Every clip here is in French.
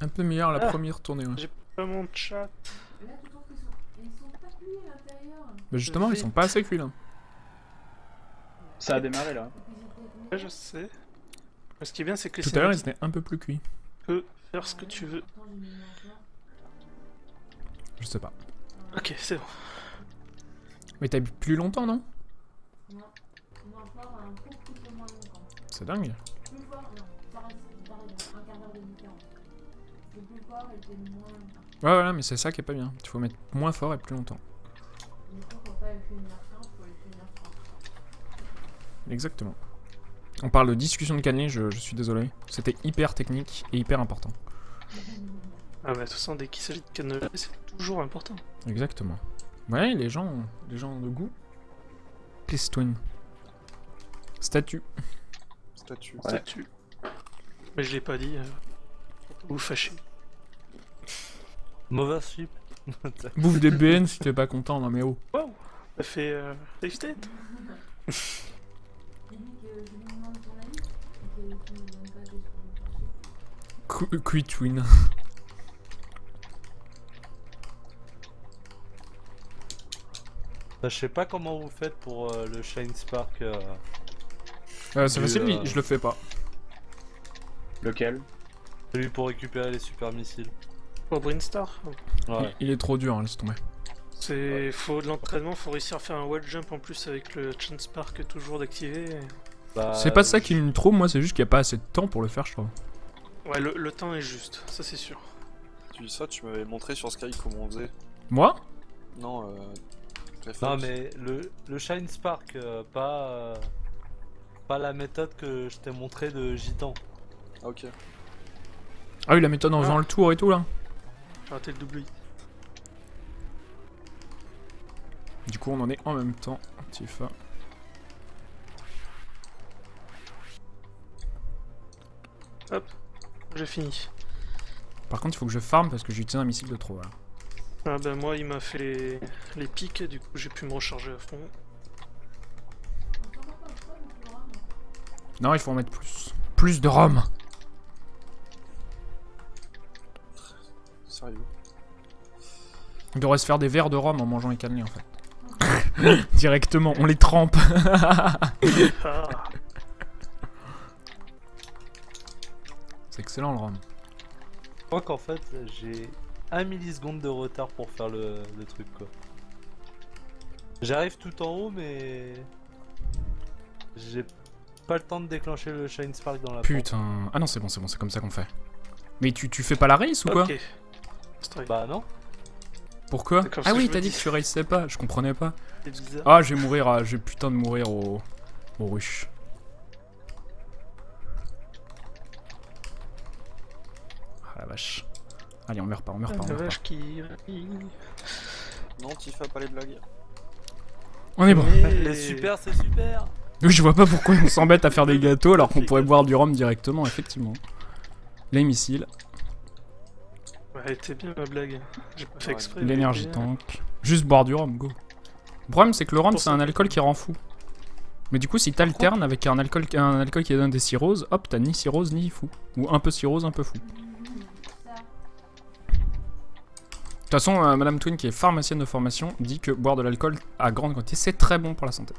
Un peu meilleur la première tournée, ouais. J'ai pas mon chat. Bah justement, ils sont pas assez cuits là. Ça a démarré là. Ouais, je sais. Mais ce qui est bien, c'est que les Tout à l'heure, ils cinématiques, étaient un peu plus cuits. tu peux faire ce que tu veux. Je sais pas. Ok, c'est bon. Mais t'as plus longtemps, non? C'est dingue. Ouais, voilà, mais c'est ça qui est pas bien. Il faut mettre moins fort et plus longtemps. Exactement. On parle de discussion de cannelé, je suis désolé. C'était hyper technique et hyper important. Ah bah de toute façon, dès qu'il s'agit de canneler, c'est toujours important. Exactement. Ouais, les gens de goût. Please twin. Statue. Statue. Ouais. Statue. Mais je l'ai pas dit. Vous fâchez. Mauvais slip. Bouffe des BN si t'es pas content, non mais oh. Wow. Ça fait safe state. Quit twin. Je sais pas comment vous faites pour le Shine Spark. C'est facile, je le fais pas. Lequel? Celui pour récupérer les super missiles. Pour Brinstar. Ouais. Il est trop dur, hein, laisse tomber. C'est faut de l'entraînement, faut réussir à faire un wall jump en plus avec le Chance Spark toujours d'activer. Bah, C'est pas ça qui me trouble, moi, c'est juste qu'il y a pas assez de temps pour le faire, je trouve. Ouais, le temps est juste, ça c'est sûr. Tu dis ça, tu m'avais montré sur Sky comment on faisait. Moi? Non, Non mais le Shine Spark, pas la méthode que je t'ai montré de Gitan. Ah, ok. Ah oui, la méthode en faisant le tour et tout, là. J'ai raté le double hit. Du coup, on en est en même temps. Tifa. Hop, j'ai fini. Par contre, il faut que je farm parce que j'utilise un missile de trop, là. Ah bah moi il m'a fait les pics, du coup j'ai pu me recharger à fond. Non, il faut en mettre plus. Plus de rhum. Sérieux. On devrait se faire des verres de rhum en mangeant les cannelés, en fait. Directement, on les trempe. Ah. C'est excellent, le rhum. Je crois qu'en fait j'ai 1 milliseconde de retard pour faire le truc quoi. J'arrive tout en haut mais j'ai pas le temps de déclencher le Shine Spark dans la Putain. Ah non, c'est bon, c'est comme ça qu'on fait. Mais tu fais pas la race ou quoi? Ok. pompe. Bah non. Pourquoi? D'accord, Ah parce que oui, je me t'as dit dis- que tu raceais pas, je comprenais pas. C'est bizarre. Ah, je vais mourir, je vais putain de mourir au rush. Ah la vache. Allez, on meurt pas, on meurt pas, on La meurt pas. vache qui... Non, Tifa, pas les blagues. On est bon. Les super c'est super. Oui, je vois pas pourquoi on s'embête à faire des gâteaux alors qu'on pourrait boire du rhum directement, effectivement. Les missiles, Ouais, elle était bien ma blague. J'ai pas fait exprès. l'énergie mais- tank. Juste boire du rhum, go. Le problème, c'est que le rhum, c'est un alcool qui rend fou. Mais du coup, si t'alternes avec un alcool qui donne des cirrhoses, hop, t'as ni cirrhose ni fou. Ou un peu cirrhose, un peu fou. De toute façon, Madame Twin, qui est pharmacienne de formation, dit que boire de l'alcool à grande quantité, c'est très bon pour la santé.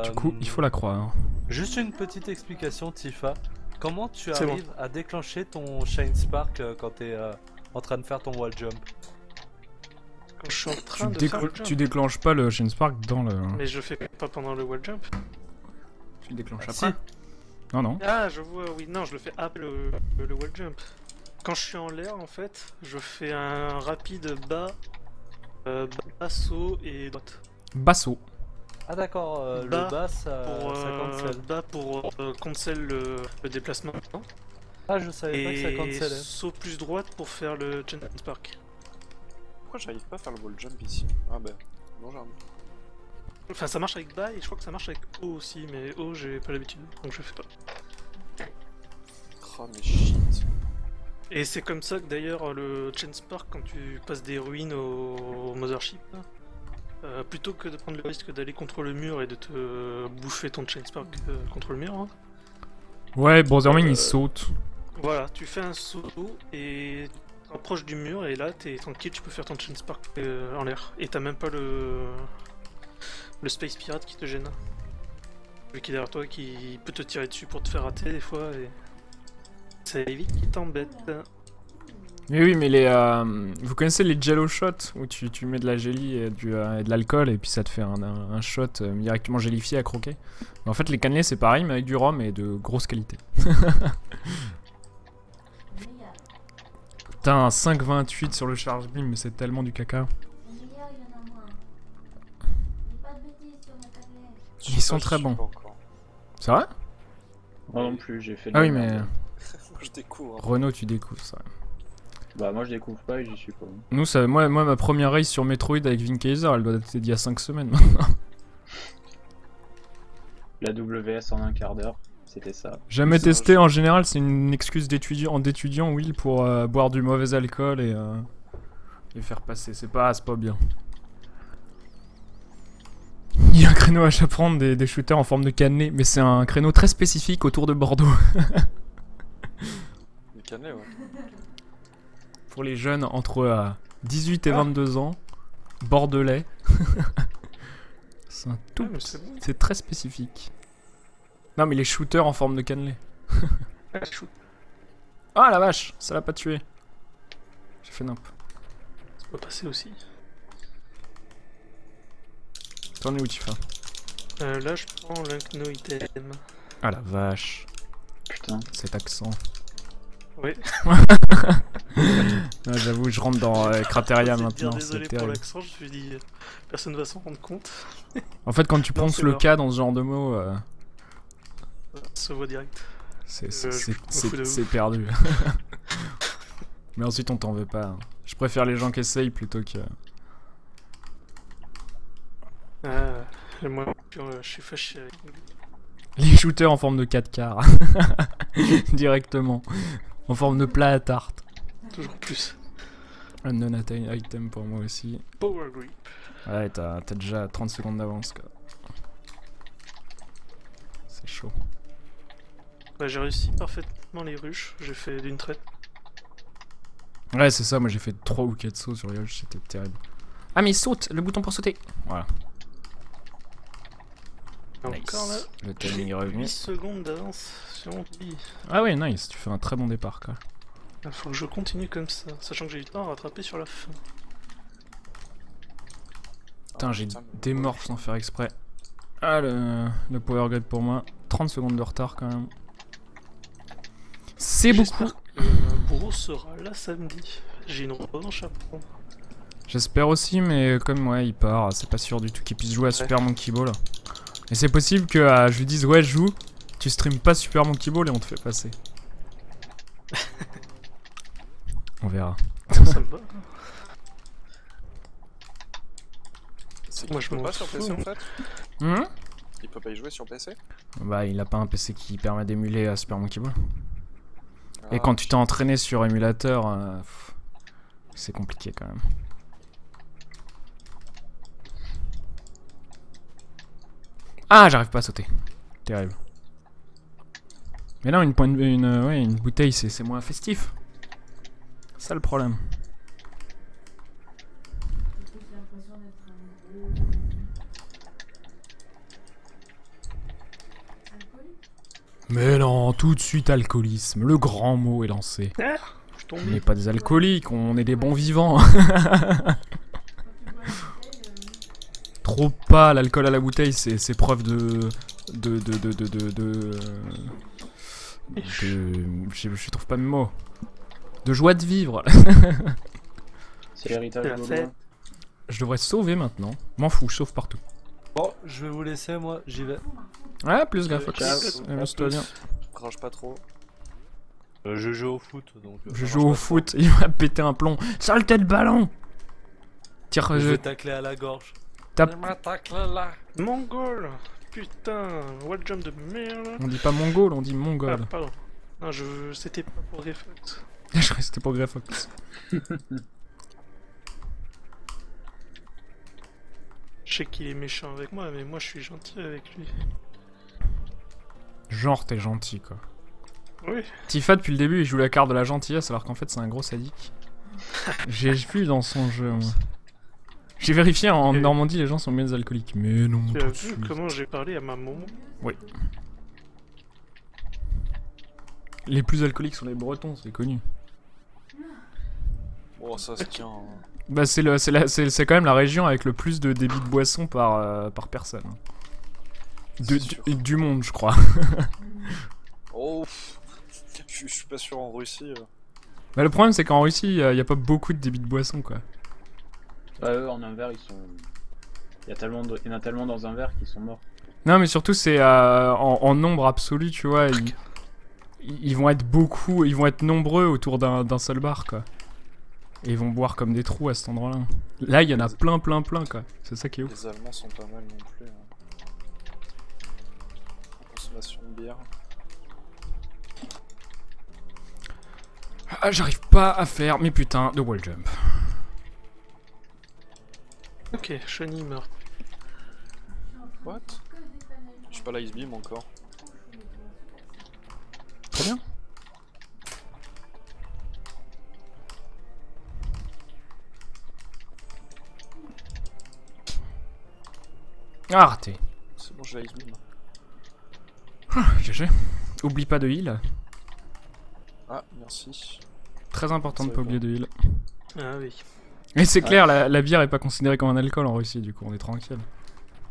Du coup, il faut la croire. Juste une petite explication Tifa. Comment tu C'est bon. arrives à déclencher ton Shine Spark quand t'es en train de faire ton wall jump? Quand je suis en train de faire le jump. Tu déclenches pas le Shine Spark dans le... Mais je fais pas pendant le wall jump. Tu le déclenches Ah, après. Non, non. Ah, je vois, oui, non, je le fais après le wall jump. Quand je suis en l'air, en fait, je fais un rapide bas, bas saut et droite. Basso. Ah d'accord, Bas le bas ça, Pour, ça cancel. bas pour cancel le déplacement. Ah je savais pas que ça Et cancelait. saut plus droite pour faire le Chance Spark. Pourquoi j'arrive pas à faire le wall jump ici? Ah bah, non, j'arrive. Enfin, ça marche avec bas et je crois que ça marche avec haut aussi, mais haut j'ai pas l'habitude, donc je fais pas. Oh mais shit. Et c'est comme ça que d'ailleurs le Chance Spark, quand tu passes des ruines au Mothership, là, plutôt que de prendre le risque d'aller contre le mur et de te bouffer ton Chance Spark contre le mur, hein, Ouais, Brotherman il saute. Voilà, tu fais un saut et tu t'approches du mur et là t'es tranquille, tu peux faire ton Chain Spark en l'air. Et t'as même pas le Space Pirate qui te gêne. Lui qui est derrière toi, qui peut te tirer dessus pour te faire rater des fois et ça évite qu'il t'embête. Mais oui, mais vous connaissez les jello shots où tu mets de la jelly et de l'alcool et puis ça te fait un shot directement gélifié à croquer. Mais en fait, les cannelés c'est pareil, mais avec du rhum et de grosse qualité. T'as un 5,28 sur le charge beam, mais c'est tellement du caca. Ils sont très bons. C'est vrai? Moi non plus, j'ai fait. Ah oui, mais Moi je découvre. Renault, tu découvres ça. Bah moi je découvre pas et j'y suis pas. Nous, ça, moi ma première race sur Metroid avec Vinkaiser, elle doit dater d'il y a 5 semaines maintenant. La WS en un quart d'heure, c'était ça. Jamais testé, en général, c'est une excuse d'étudiant, Will, pour boire du mauvais alcool et faire passer. C'est pas bien. Il y a un créneau à prendre des shooters en forme de cannelé, mais c'est un créneau très spécifique autour de Bordeaux. Les cannelés, ouais. Pour les jeunes entre 18 et 22 ans, bordelais. C'est un tout. Ouais, mais c'est bon. C'est très spécifique. Non, mais les shooters en forme de cannelé. Ah, shoot. Ah la vache, ça l'a pas tué. J'ai fait nimp. Ça peut passer aussi. T'en es où, Tifa? Là, je prends l'Unkno item. Ah la vache, Putain. cet accent. Oui. Ah, j'avoue, je rentre dans Crateria maintenant, c'est Désolé pour terrible. l'accent, je me suis dit, personne va s'en rendre compte. En fait, quand tu Non, prononces c'est le mort. K dans ce genre de mots, Ça se voit direct. c'est perdu. Mais ensuite, on t'en veut pas. Je préfère les gens qui essayent plutôt que... Et moi, je suis fâché avec lui. Les shooters en forme de 4 quarts. Directement. En forme de plat à tarte. Toujours plus. Un non-attain item pour moi aussi. Power Grip. Ouais, t'as déjà 30 secondes d'avance, quoi. C'est chaud. Bah, j'ai réussi parfaitement les rushs, j'ai fait d'une traite. Ouais, c'est ça, moi j'ai fait 3 ou 4 sauts sur les rushs, c'était terrible. Ah, mais il saute, le bouton pour sauter. Voilà. Encore là, Nice. Le timing est revenu. 8 secondes d'avance sur mon pays. Ah ouais, nice, tu fais un très bon départ, quoi. Il faut que je continue comme ça, sachant que j'ai eu le temps à rattraper sur la fin. Putain, j'ai putain, mais- des morphs sans faire exprès. Ah, le power grade pour moi. 30 secondes de retard, quand même. C'est beaucoup. J'espère que le bourreau sera là samedi. J'ai une revanche à prendre. J'espère aussi, mais comme ouais, il part, c'est pas sûr du tout qu'il puisse jouer à Super Monkey Ball. Et c'est possible que je lui dise ouais, joue, tu stream pas Super Monkey Ball et on te fait passer. On verra. Ça me va. C'est Moi, qu'il je peut m'en pas sur fous. PC en fait. Hmm, Il peut pas y jouer sur PC. bah, il a pas un PC qui permet d'émuler Super Monkey Ball. Et Ah, quand tu t'es entraîné sur émulateur, c'est compliqué quand même. Ah, j'arrive pas à sauter. Terrible. Mais là, une bouteille, c'est moins festif. C'est ça le problème. Mais non, tout de suite alcoolisme. Le grand mot est lancé. Ah, je suis On tombé. n'est pas des alcooliques, on est des bons vivants. Trop pas, l'alcool à la bouteille, c'est preuve je trouve pas mes mots. De joie de vivre. C'est l'héritage C'est la gaulois. fête. Je devrais sauver maintenant. M'en fous, je sauve partout. Bon, je vais vous laisser, moi, j'y vais. Ah, plus gaffe. Ciao. Amuse-toi bien. Rage pas trop. Je joue au foot, donc... Je ça joue marche au pas foot, il va péter un plomb. Saleté de ballon. Tire, trop. Je vais tacler à la gorge. tape. Il m'a taclé là. Mongol. Putain, wall jump de merde. On dit pas mongol, on dit Ah, mongol. pardon. Non, c'était pas pour Reflex. Je restais pour Greyfox. Je sais qu'il est méchant avec moi, mais moi je suis gentil avec lui. Genre, t'es gentil quoi. Oui. Tifa depuis le début il joue la carte de la gentillesse alors qu'en fait c'est un gros sadique. J'ai vu dans son jeu moi. J'ai vérifié en Et- Normandie les gens sont bien des alcooliques. Mais non, Tu tout as de vu suite. comment j'ai parlé à maman? Oui. Les plus alcooliques sont les Bretons, c'est connu. Bon, ça se tient. Hein. Bah c'est quand même la région avec le plus de débit de boisson par personne. C'est sûr. Du monde je crois. Oh, je suis pas sûr en Russie. Bah, le problème c'est qu'en Russie y a pas beaucoup de débit de boisson quoi. Ouais, eux, en un verre, ils sont. Il y en a tellement dans un verre qu'ils sont morts. Non mais surtout c'est en nombre absolu tu vois. Ils vont être beaucoup, ils vont être nombreux autour d'un seul bar quoi. Et ils vont boire comme des trous à cet endroit là. Là il y en a plein quoi. C'est ça qui est ouf. Les Allemands sont pas mal non plus. En consommation de bière. Ah j'arrive pas à faire mes putains de wall jump. Ok, Shani meurt. What? Je suis pas l'Ice Beam encore. Très bien. Ah raté. C'est bon, j'ai l'Ice Beam. GG. Oublie pas de heal. Ah, merci. Très important de Ça pas va. oublier de heal. Ah oui. Et c'est clair, la bière est pas considérée comme un alcool en Russie, du coup on est tranquille.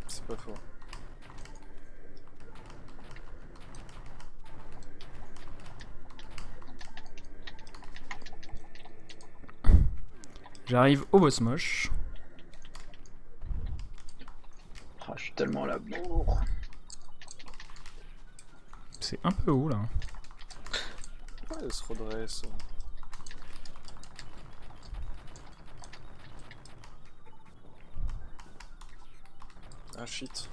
C'est pas faux. J'arrive au boss moche. Ah, je suis tellement à la bourre. C'est un peu haut là. Ouais, elle se redresse. Ah shit.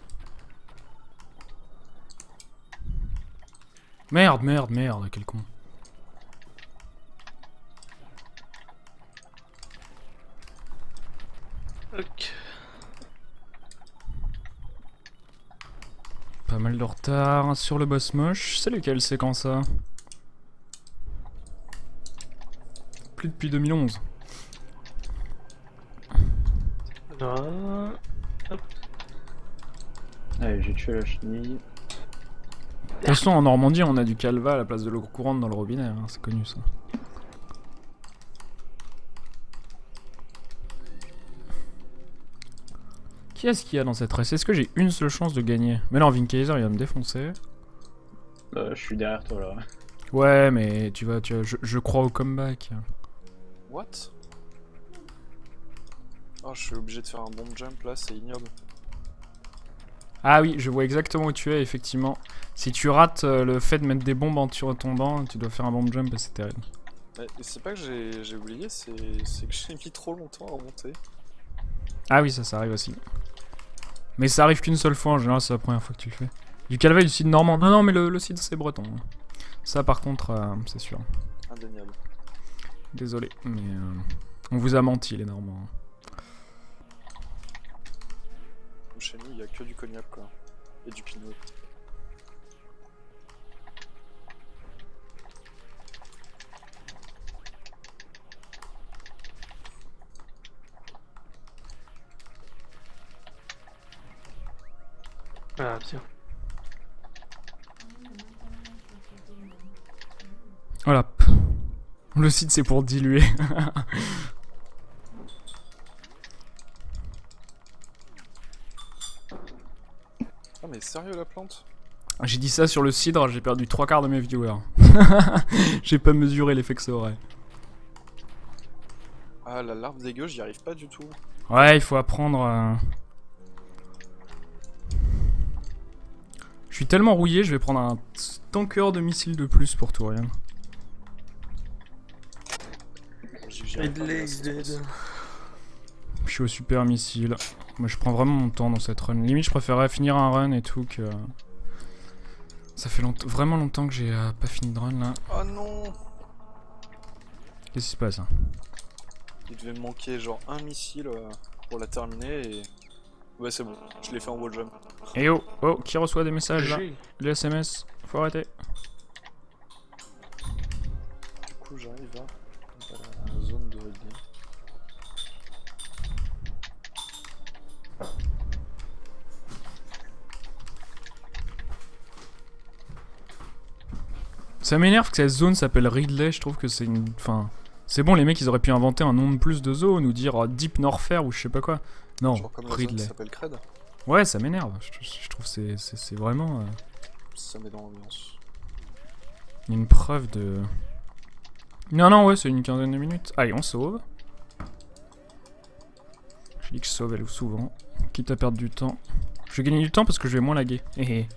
Merde, quel con. Ok. Pas mal de retard sur le boss moche. C'est lequel c'est quand ça? Plus depuis 2011. Là. Allez, j'ai tué la chenille. De toute façon en Normandie on a du calva à la place de l'eau courante dans le robinet, hein, c'est connu ça. Qui est-ce qu'il y a dans cette race? Est-ce que j'ai une seule chance de gagner? Mais non, Vinkaiser il va me défoncer. Je suis derrière toi là. Ouais mais tu vois, je crois au comeback. What? Oh, je suis obligé de faire un bomb jump là, c'est ignoble. Ah oui, je vois exactement où tu es, effectivement. Si tu rates le fait de mettre des bombes en tombant, tu dois faire un bomb jump et c'est terrible. Mais c'est pas que j'ai oublié, c'est que j'ai mis trop longtemps à remonter. Ah oui, ça arrive aussi. Mais ça arrive qu'une seule fois, en général c'est la première fois que tu le fais. Du calva et du site normand. Non, mais le site c'est breton. Ça par contre, c'est sûr. Indéniable. Désolé, mais on vous a menti les normands. Chez nous, il y a que du cognac quoi. Et du pinot. Ah bien. Voilà. Le site c'est pour diluer. Ah mais sérieux la plante? J'ai dit ça sur le cidre, j'ai perdu 3/4 de mes viewers. J'ai pas mesuré l'effet que ça aurait. Ah la larve dégueu, j'y arrive pas du tout. Ouais, il faut apprendre. Je suis tellement rouillé, je vais prendre un tanker de missiles de plus pour tout rien. J'y arrive pas, mais là, c'est trop- Je suis au super missile. Moi je prends vraiment mon temps dans cette run. Limite je préférerais finir un run et tout que... Ça fait vraiment longtemps que j'ai pas fini de run là. Oh non! Qu'est-ce qui se passe hein? Il devait me manquer genre un missile pour la terminer et... Ouais c'est bon, je l'ai fait en wall jump. Eh oh, oh, qui reçoit des messages là? J'ai. Les SMS, faut arrêter. coup j'arrive à la zone de rugby. Ça m'énerve que cette zone s'appelle Ridley, je trouve que c'est une... Enfin, c'est bon, les mecs, ils auraient pu inventer un nom de plus de zones ou dire Deep Norfair ou je sais pas quoi. Non, Genre comme la zone qui Ridley. s'appelle Cred. Ouais, ça m'énerve. Je trouve que c'est vraiment... Ça met dans l'ambiance. une preuve de... Non, non, ouais, c'est une quinzaine de minutes. Allez, on sauve. Je dis que je sauve elle souvent. Quitte à perdre du temps. Je vais gagner du temps parce que je vais moins laguer. Hé hé.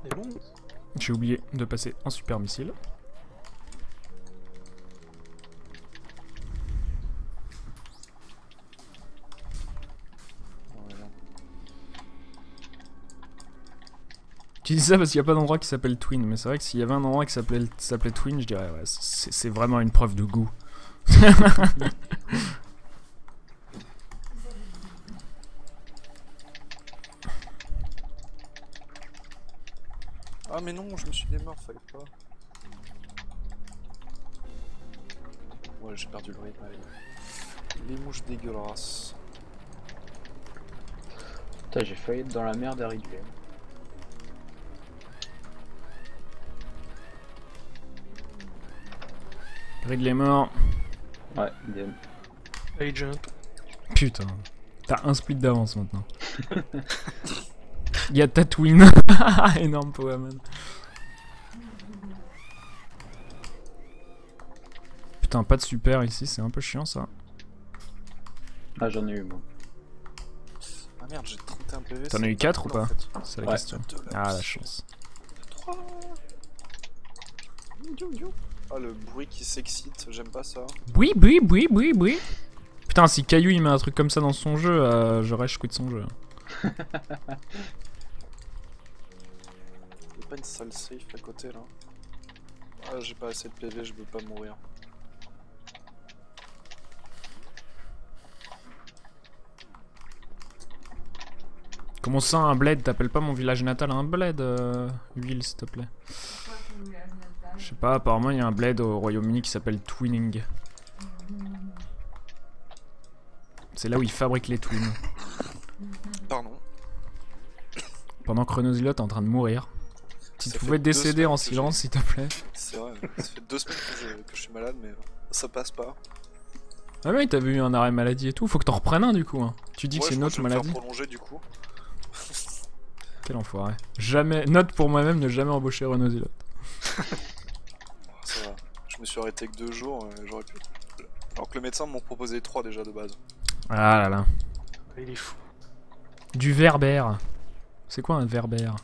C'est bon. J'ai oublié de passer un super missile. Voilà. Tu dis ça parce qu'il n'y a pas d'endroit qui s'appelle Twin, mais c'est vrai que s'il y avait un endroit qui s'appelait Twin, je dirais ouais, c'est vraiment une preuve de goût. Ah mais non, je me suis démort, fallait pas. Ouais, j'ai perdu le rythme, allez. Les mouches dégueulasses. Putain, j'ai failli être dans la merde à Ridley. Ridley mort. Ouais, idem. Agent. Putain, t'as un split d'avance maintenant. Il y a Tatooine. Énorme Powerman. Putain, pas de super ici, c'est un peu chiant ça. Ah, j'en ai eu moi. Ah merde, j'ai 31 PV. T'en as c'est eu 4 ou cool, en pas? fait. C'est la Ouais. question. Ah, la chance. 3. Ah, le bruit qui s'excite, j'aime pas ça. Oui, oui, oui, oui, oui. Putain, si Caillou il met un truc comme ça dans son jeu, je rage quit son jeu. Y'a pas une salle safe à côté là? Ah, j'ai pas assez de PV, je veux pas mourir. Comment ça, un bled? T'appelles pas mon village natal un bled, Will, s'il te plaît? Je sais pas, apparemment il y a un bled au Royaume-Uni qui s'appelle Twinning. C'est là où ils fabriquent les twins. Pardon. Pendant que Chronozilot est en train de mourir. Si Ça tu fait pouvais 2 décéder semaines en que j'ai- silence, s'il te plaît. C'est vrai, ça fait 2 semaines que je suis malade, mais ça passe pas. Ah oui, t'avais eu un arrêt maladie et tout, faut que t'en reprennes un du coup. Hein. Tu dis que Ouais, c'est je une crois que autre je vais me maladie. faire prolonger du coup. Quel enfoiré. Jamais, note pour moi-même, ne jamais embaucher Chronozilot. Ça va. Je me suis arrêté que 2 jours, j'aurais pu. Alors que le médecin m'en proposait 3 déjà de base. Ah là là. Il est fou. Du verbère. C'est quoi un verbère?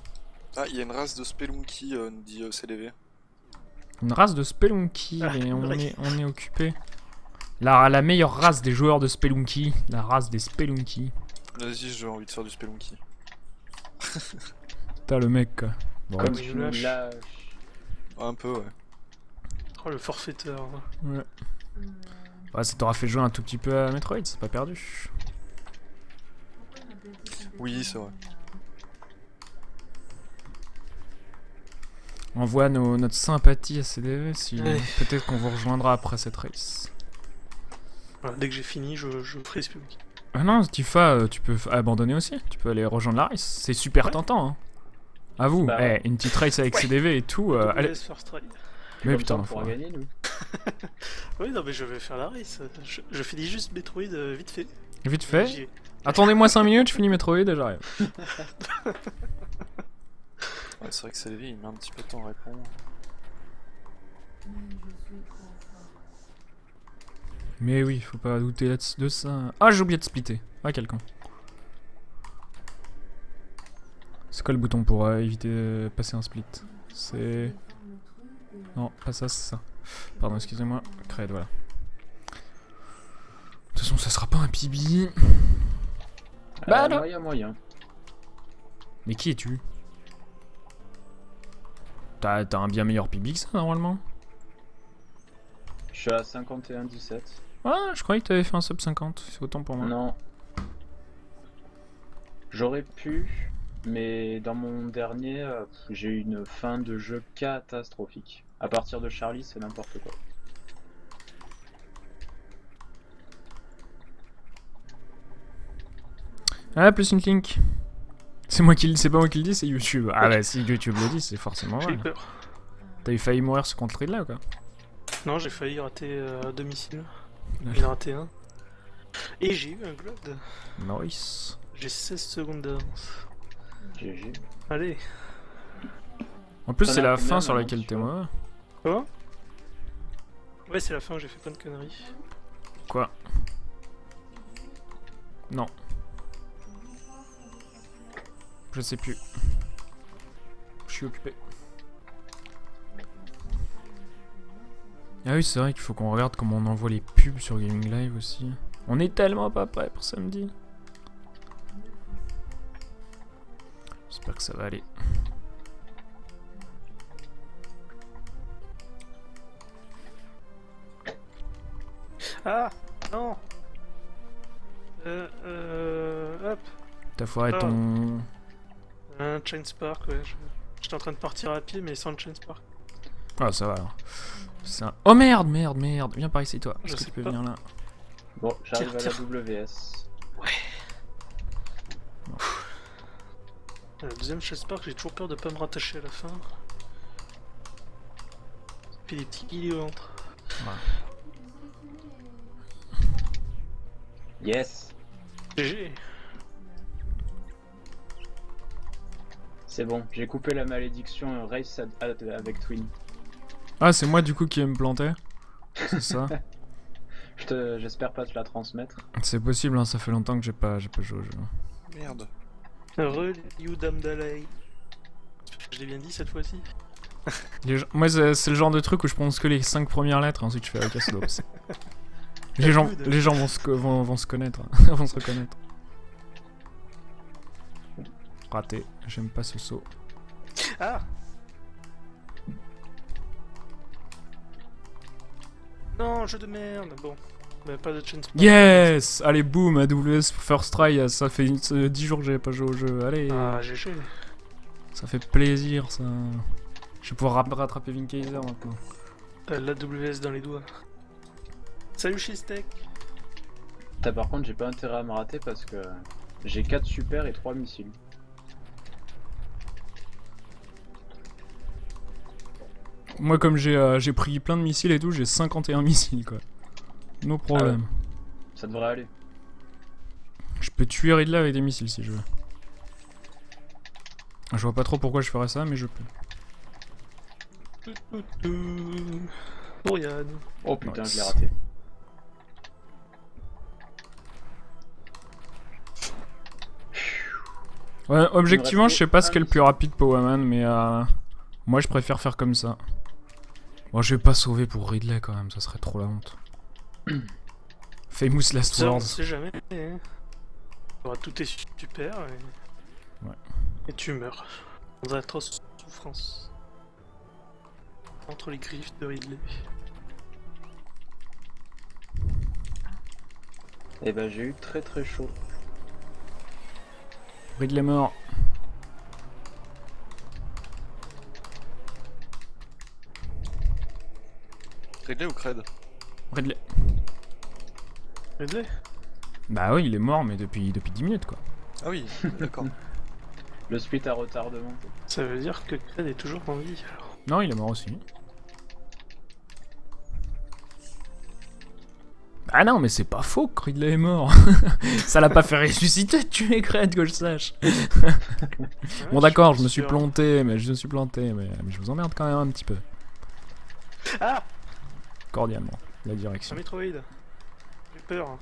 Ah, il y a une race de Spelunky, nous dit CDV. Une race de Spelunky, Ah, mais on ouais. est occupé. La meilleure race des joueurs de Spelunky, la race des Spelunky. Vas-y, j'ai envie de faire du Spelunky. T'as le mec quoi. Bon, Comme tu tu nous nous lâches. lâches. Ouais, un peu, ouais. Oh, le forfaiteur. ouais. Ouais, ça t'aura fait jouer un tout petit peu à Metroid, c'est pas perdu. Oui, c'est vrai. On envoie notre sympathie à CDV, si Ouais. peut-être qu'on vous rejoindra après cette race. Voilà, dès que j'ai fini, je ferai Spelunky. Ah non, Tifa, tu peux abandonner aussi, tu peux aller rejoindre la race, c'est super Ouais. tentant hein. À vous, Bah ouais. une petite race avec Ouais. CDV et tout, allez. WS First Try. Mais Comme putain, ça, on pourra l'enfoiré. gagner, nous. Oui, non, mais je vais faire la race. Je finis juste Metroid vite fait. Vite J'y fait, vais. attendez-moi 5 minutes, je finis Metroid et j'arrive. Ouais, c'est vrai que CDV, il met un petit peu de temps à répondre. Mais oui, faut pas douter de ça. Ah, j'ai oublié de splitter. Ah, quel con. C'est quoi le bouton pour éviter de passer un split? C'est... Non, pas ça, c'est ça. Pardon, excusez-moi. Cred, voilà. De toute façon, ça sera pas un PB. Bah non. Moyen. Mais qui es-tu? T'as un bien meilleur PB que ça, normalement? Je suis à 51-17. Ah, je croyais que t'avais fait un sub 50. C'est autant pour moi. Non. J'aurais pu, mais dans mon dernier, j'ai eu une fin de jeu catastrophique. À partir de Charlie, c'est n'importe quoi. Ah, plus une link. C'est moi qui c'est pas moi qui le dis, c'est YouTube. Ah bah si YouTube le dit, c'est forcément J'ai eu vrai. peur. T'as eu failli mourir ce contre là ou quoi? Non, j'ai failli rater à domicile. J'en ai raté un. Et j'ai eu un globe. Nice. J'ai 16 secondes d'avance. GG. Allez. En plus T'en c'est as la combien, fin sur maintenant, laquelle tu t'es vois mauvais. Quoi? Ouais, c'est la fin, j'ai fait plein de conneries. Quoi? Non. Je sais plus. Je suis occupé. Ah oui, c'est vrai qu'il faut qu'on regarde comment on envoie les pubs sur Gaming Live aussi. On est tellement pas prêt pour samedi. J'espère que ça va aller. Ah non. Hop. T'as foiré Ah. ton... Un Chain Spark, ouais. J'étais en train de partir à pied, mais sans le Chain Spark. Ah ça va alors. Oh merde, merde, merde. Viens par ici toi. Je Est-ce que sais tu peux pas. venir là? Bon, j'arrive à la Tire. WS. La deuxième Chain Spark, j'ai toujours peur de pas me rattacher à la fin. Ça fait des petits guillis au ventre. Yes. GG. C'est bon, j'ai coupé la malédiction Race avec Twin. Ah c'est moi du coup qui vais me planter. C'est ça. J'espère pas te la transmettre. C'est possible, hein, ça fait longtemps que j'ai pas joué au jeu. Merde. Ryu Damdalai. Je l'ai bien dit cette fois-ci. Moi c'est le genre de truc où je prononce que les 5 premières lettres et ensuite je fais ok c'est dope. Les gens vont se connaître, vont se reconnaître. Raté, j'aime pas ce saut. Ah. Non, jeu de merde. Bon. Mais pas de Chain Spark. Yes! Allez boum, AWS First Try, ça fait 10 jours que j'avais pas joué au jeu, allez! Ah, GG. Ça fait plaisir ça. Je vais pouvoir rattraper Vinkaiser maintenant. L'AWS dans les doigts. Salut Shistek. Par contre, j'ai pas intérêt à me rater parce que j'ai 4 super et 3 missiles. Moi comme j'ai pris plein de missiles et tout, j'ai 51 missiles quoi. No problème. Ah ouais. Ça devrait aller. Je peux tuer Ridley avec des missiles si je veux. Je vois pas trop pourquoi je ferais ça, mais je peux. Oriane. Oh putain, Nice. je l'ai raté. Ouais, objectivement, je sais pas ce un qu'est le plus rapide Powerman, mais moi je préfère faire comme ça. Bon, je vais pas sauver pour Ridley quand même, ça serait trop la honte. Famous Last Ça, on Words. sait jamais. Hein. Tout est super. Et... Ouais. Et tu meurs. Dans atroce souffrance. Entre les griffes de Ridley. Et bah j'ai eu très très chaud. Ridley mort. Ridley ou Cred? Ridley. Ridley? Bah oui, il est mort, mais depuis 10 minutes quoi. Ah oui, d'accord. Le split à retardement. Ça veut dire que Cred est toujours en vie alors. Non, il est mort aussi. Ah non, mais c'est pas faux que Ridley est mort. Ça l'a pas fait ressusciter de tuer Cred, que je sache. Bon d'accord, je me suis planté, mais je vous emmerde quand même un petit peu. Ah! Cordialement, la Un direction. Metroid. J'ai peur.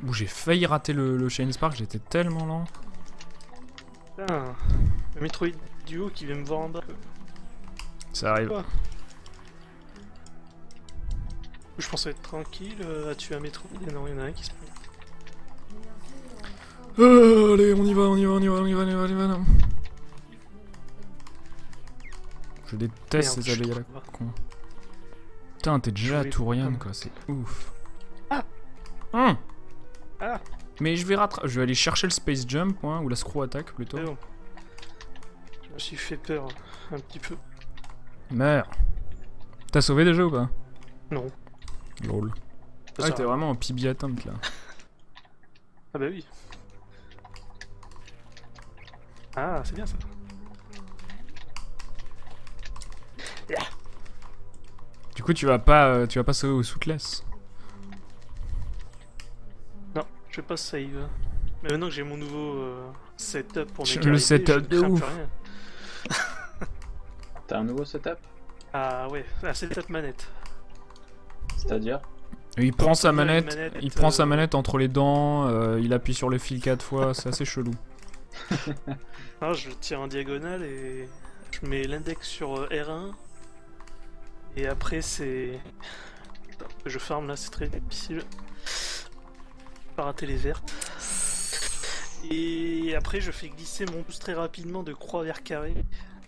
Où j'ai failli rater le Chain Spark, j'étais tellement lent. Putain. Le Metroid duo qui vient me voir en bas. Ça arrive. Quoi? Je pensais être tranquille à tuer un Metroid et non, il y en a un qui se prend. Allez, on y va. Je déteste Merde, ces abeilles à la con. Putain, t'es déjà à voulais- Tourian quoi, c'est ouf. Ah. Hum. Ah! Mais je vais aller chercher le space jump, moi, ou la screw attack plutôt. C'est bon. Je me suis fait peur un petit peu. Meurs. T'as sauvé déjà ou pas? Non. Lol. Ça Ah, sert t'es à rien. vraiment en PB attempt là. Ah bah oui. Ah, c'est bien ça. Du coup, tu vas pas sauver au Sootless. Non, je vais pas save. Mais maintenant que j'ai mon nouveau setup pour mes Le qualités, setup je de crains plus ouf. rien. T'as un nouveau setup? Ah ouais, un setup manette. C'est-à-dire? Et il prend sa Une manette, entre les dents, il appuie sur le fil 4 fois, c'est assez chelou. Ah, je tire en diagonale et je mets l'index sur R1. Et après c'est... Je farm là, c'est très difficile. Pas rater les vertes. Et après je fais glisser mon pouce très rapidement de croix vers carré.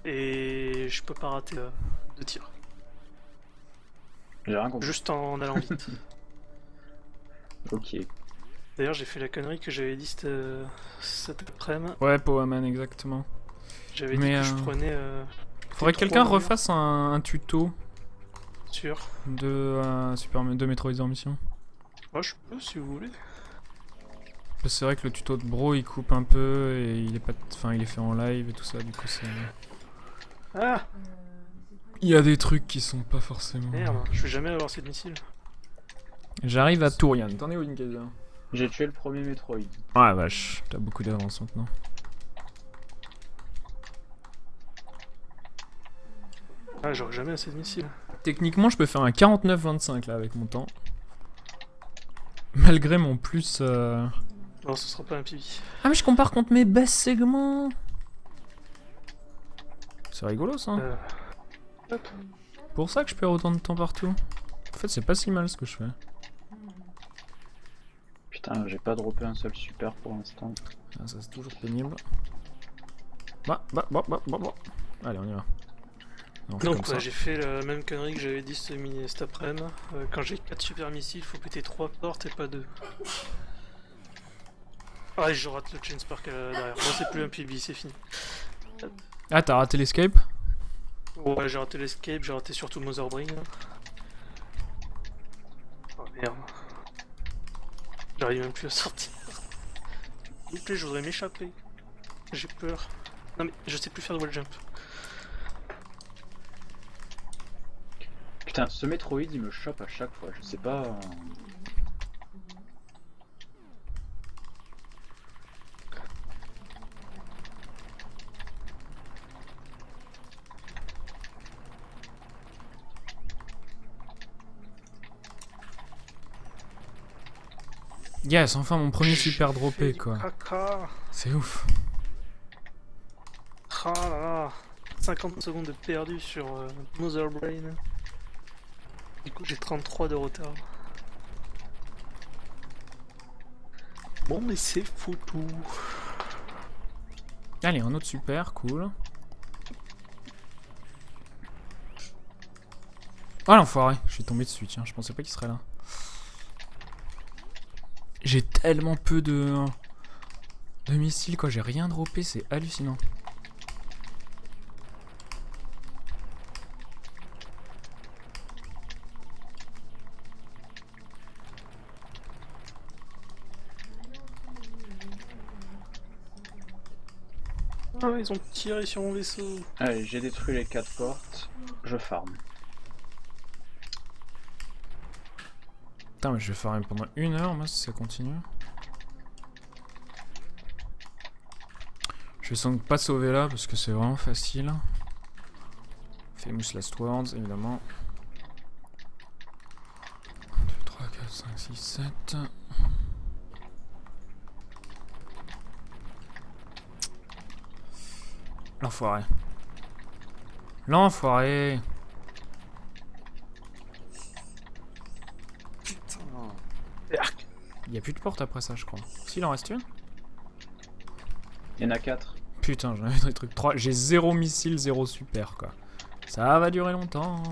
Et je peux pas rater de tir. J'ai rien compris. Juste en allant vite. Ok. D'ailleurs j'ai fait la connerie que j'avais dit cet après-midi. Ouais, Powerman, exactement. J'avais dit Mais, que je prenais... Faudrait que quelqu'un trois murs. refasse un tuto Sûr. de Metroid Zero Mission. Moi je peux si vous voulez. Parce que c'est vrai que le tuto de Bro il coupe un peu et il est pas, enfin il est fait en live et tout ça, du coup c'est. Ah Il y a des trucs qui sont pas forcément. merde, je vais jamais avoir cette missile. J'arrive à Tourian. T'en es où, Linkeza? J'ai tué le premier Metroid. Ah vache, t'as beaucoup d'avance maintenant. Ah, j'aurais jamais assez de missiles. Techniquement, je peux faire un 49-25 là avec mon temps. Malgré mon plus. Non, ce sera pas un PV. Ah, mais je compare contre mes bases segments. C'est rigolo ça. Hop. Pour ça que je perds autant de temps partout. En fait, c'est pas si mal ce que je fais. Putain, j'ai pas droppé un seul super pour l'instant. Ah, ça c'est toujours pénible. Bah. Allez, on y va. On fait Donc comme ça. ouais, j'ai fait la même connerie que j'avais dit cet après-midi. Quand j'ai 4 super missiles, faut péter 3 portes et pas 2. Ah et je rate le chain spark derrière. Bon, c'est plus un PB, c'est fini. Ah, t'as raté l'escape? Ouais, j'ai raté l'escape, j'ai raté surtout le Mother Brain. Oh merde. J'arrive même plus à sortir. S'il vous plaît, je voudrais m'échapper. J'ai peur. Non mais je sais plus faire de wall jump. Putain, ce Metroid il me chope à chaque fois, je sais pas. Yes, enfin mon premier super droppé quoi. Caca. C'est ouf. Ah là là. 50 secondes de perdu sur Mother Brain. Du coup j'ai 33 de retard. Bon mais c'est foutu. Allez, un autre super, cool. Oh l'enfoiré, je suis tombé dessus, tiens, je pensais pas qu'il serait là. J'ai tellement peu de missiles quoi, j'ai rien droppé, c'est hallucinant. Ah ils ont tiré sur mon vaisseau. Allez, j'ai détruit les 4 portes, je farm. Putain mais je vais farmer pendant 1 heure moi si ça continue. Je vais sans doute pas sauver là parce que c'est vraiment facile. Famous Last Words évidemment. 1, 2, 3, 4, 5, 6, 7. L'enfoiré. L'enfoiré. Il y a plus de porte après ça je crois. S'il en reste une. Il y en a 4. Putain j'en avais des trucs 3. J'ai 0 missile, 0 super quoi. Ça va durer longtemps.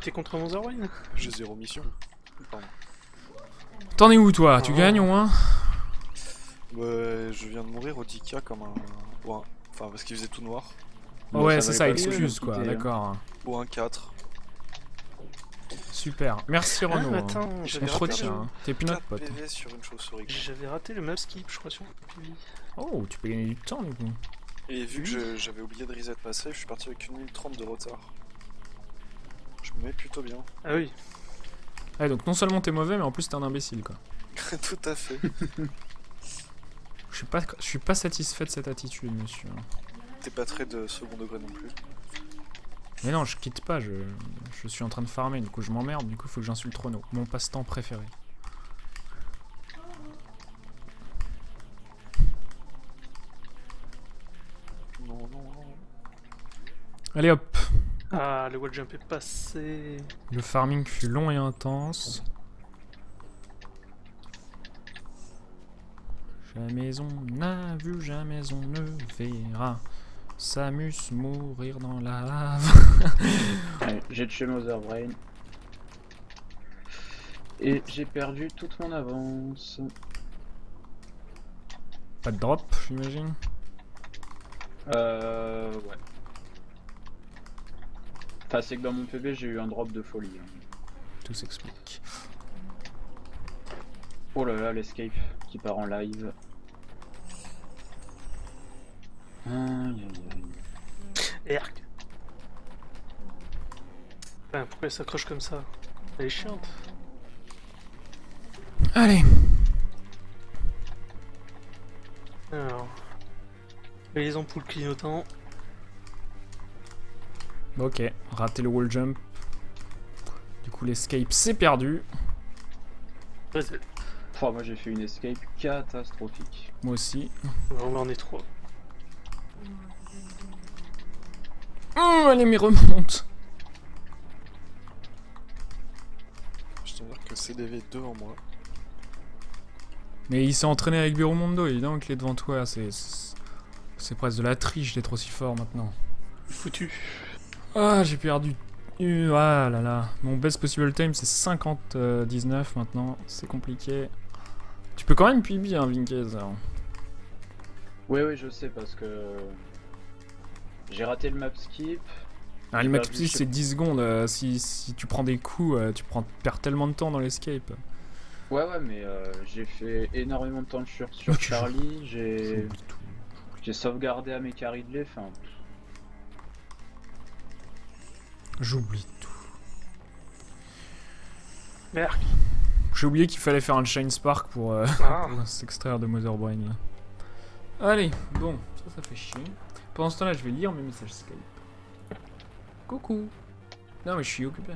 T'es contre Mother Brain? J'ai 0 mission. Pardon. T'en es où toi? Tu gagnes au moins? Bah, je viens de mourir au 10K comme un... ou un- Enfin, parce qu'il faisait tout noir. Oh Bon, ouais, ça c'est valait ça, pas le coup de excuse quoi, quitter, hein. d'accord. Ou un 4. Super. Merci Renaud. mais hein. attends, On j'avais te retient, raté, hein. T'es plus notre 4 pote. PV sur une chauve-souris. quoi. j'avais raté le map skip, je crois, sur le PV. Oh, tu peux gagner du temps du coup. Et vu que j'avais oublié de reset ma save, je suis parti avec 1 minute 30 de retard. Je me mets plutôt bien. Ah oui. Ouais, donc non seulement t'es mauvais, mais en plus t'es un imbécile quoi. Tout à fait. Je suis pas satisfait de cette attitude, monsieur. T'es pas très de second degré non plus. Mais non, je quitte pas, je suis en train de farmer, du coup je m'emmerde, du coup faut que j'insulte Renaud, mon passe-temps préféré. Non, non, non. Allez hop, Ah, le wall jump est passé. le farming fut long et intense. Jamais on n'a vu, jamais on ne verra Samus mourir dans la lave. Ouais, j'ai tué Mother Brain. Et j'ai perdu toute mon avance. Pas de drop, j'imagine. Ouais. Enfin, c'est que dans mon PB, j'ai eu un drop de folie. Hein. Tout s'explique. Oh là là, l'escape qui part en live. Aïe aïe aïe. Erk. Putain, pourquoi elle s'accroche comme ça? Elle est chiante. Allez. Alors. Les ampoules clignotants. Ok, raté le wall jump. Du coup l'escape c'est perdu. Vas-y. Oh, moi j'ai fait une escape catastrophique. Moi aussi. On en est trois. Allez mais remonte. Je te dire que CDV 2 en moi. Mais il s'est entraîné avec Biromondo, évidemment qu'il est devant toi, c'est presque de la triche d'être aussi fort maintenant. Foutu. Ah, j'ai perdu. Ah là là. Mon best possible time c'est 50-19 maintenant, c'est compliqué. Tu peux quand même PB hein, Vinkez. Oui, oui, je sais parce que j'ai raté le map skip. Ah, le Bah, max je sais- c'est 10 secondes, si tu prends des coups, perds tellement de temps dans l'escape. Ouais, ouais, mais j'ai fait énormément de temps sur Ok. Charlie. J'ai sauvegardé à mes carry de lait. Enfin, J'oublie tout. Merde. J'ai oublié qu'il fallait faire un Shine Spark pour, Ah. pour s'extraire de Mother Brain. Là. Allez, bon, ça fait chier. Pendant ce temps-là, je vais lire mes messages Skype. Coucou. Non mais je suis occupé.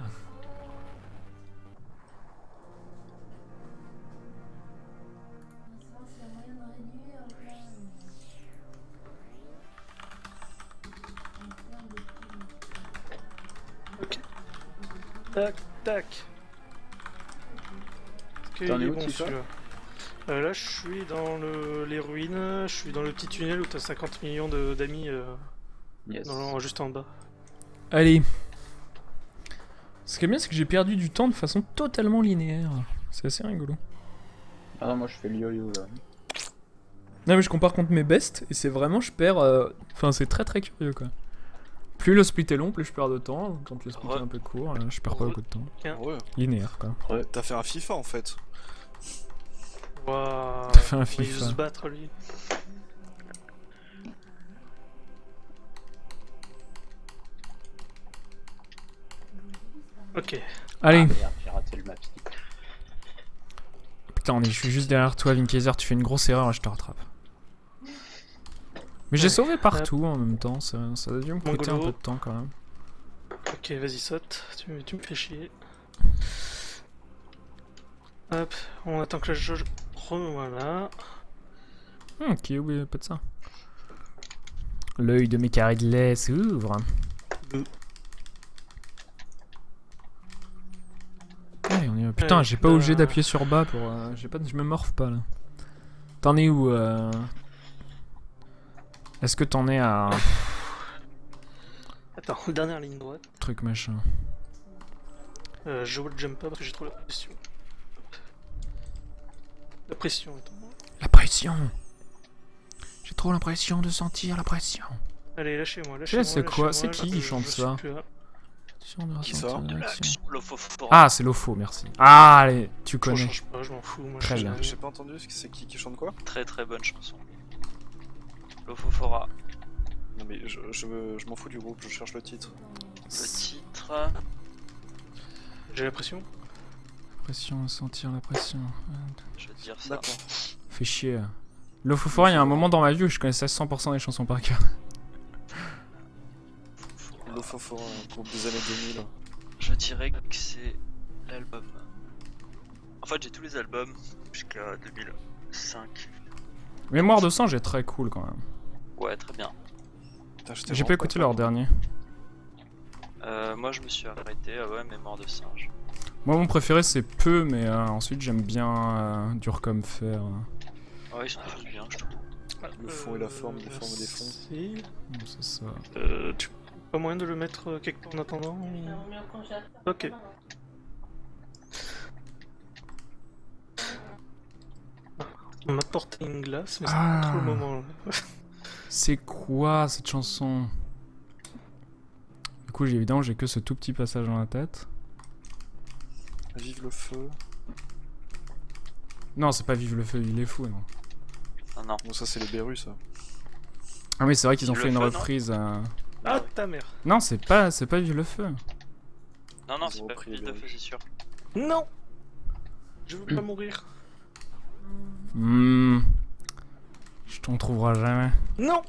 Tac, tac. Est-ce T'en qu'il es est où, bon Tifa celui-là? Là, je suis dans les ruines. Je suis dans le petit tunnel où t'as 50 millions d'amis yes. juste en bas. Allez. Ce qui est bien, c'est que j'ai perdu du temps de façon totalement linéaire. C'est assez rigolo. Ah non, moi je fais le yo-yo là. Non mais je compare contre mes bests et c'est vraiment je perds. Enfin c'est très très curieux quoi. Plus le split est long, plus je perds de temps. Quand le split Ouais. est un peu court, je perds pas beaucoup de temps. Ouais, Linéaire quoi. t'as fait un FIFA en fait. Waouh. T'as fait un Il veut FIFA. se battre lui. Ok. Allez. Ah, merde, j'ai raté le map skip. Putain, je suis juste derrière toi, Vinkaiser. Tu fais une grosse erreur et je te rattrape. Mais j'ai Ouais. sauvé partout en même temps. Ça a dû me coûter un Mongolo. peu de temps quand même. Ok, vas-y, saute. Tu me fais chier. Hop, on attend que la jauge voilà. Ok, oubliez pas de ça. L'œil de mes carrés de lait s'ouvre. Allez, on y va. Putain, Allez, j'ai pas obligé bah. d'appuyer sur bas pour. Je me morphe pas là. T'en es où Est-ce que t'en es à. Attends, dernière ligne droite. Truc machin. Je wall jump pas parce que j'ai trop la pression. La pression, attends. La pression. J'ai trop l'impression de sentir la pression. Allez, lâchez-moi, lâchez-moi. C'est quoi? C'est lâchez-moi, qui chante je ça? suis plus là. Qui ça? Ah, c'est Lofo, merci. Ah, allez, tu Je connais. change pas, je m'en fous. Moi, Très je bien. sais J'ai pas entendu, c'est qui chante quoi? Très très bonne chanson. Lofofora. Non mais je m'en fous du groupe, je cherche le titre. Le titre. J'ai l'impression. Pression, sentir la pression. Je vais te dire ça. D'accord. Fait chier. Lofofora, il y a un moment dans ma vie où je connaissais 100% des chansons par cœur. Lofofora, un groupe des années 2000. Je dirais que c'est l'album. En fait, j'ai tous les albums jusqu'à 2005. Mémoire de singe est très cool quand même. Ouais, très bien. Putain, j'étais J'ai vraiment pas écouté leur dernier. Moi, je me suis arrêté. Ah ouais, Mémoire de singe. Moi, mon préféré c'est Peu, mais ensuite j'aime bien Dur comme fer. Ah ouais, ils sont tous bien, je trouve. Le fond et la forme, les formes et les fonds. Si. C'est ça. Tu pas moyen de le mettre quelque part en attendant? Ok. On m'a porté une glace, mais c'est pas trop le moment. Là. C'est quoi cette chanson? Du coup, évidemment, j'ai que ce tout petit passage dans la tête. Vive le feu. Non, c'est pas Vive le feu, il est fou, non. Non, non. Bon, ça c'est les Berus, ça. Ah oui, c'est vrai qu'ils ont Vive fait le une feu, non reprise. Ah, ta mère. Non, c'est pas Vive le feu. Non, non, Ils c'est ont pas repris Ville de les feu, c'est sûr. Non. Je veux pas mourir. Je t'en trouverai jamais. Non.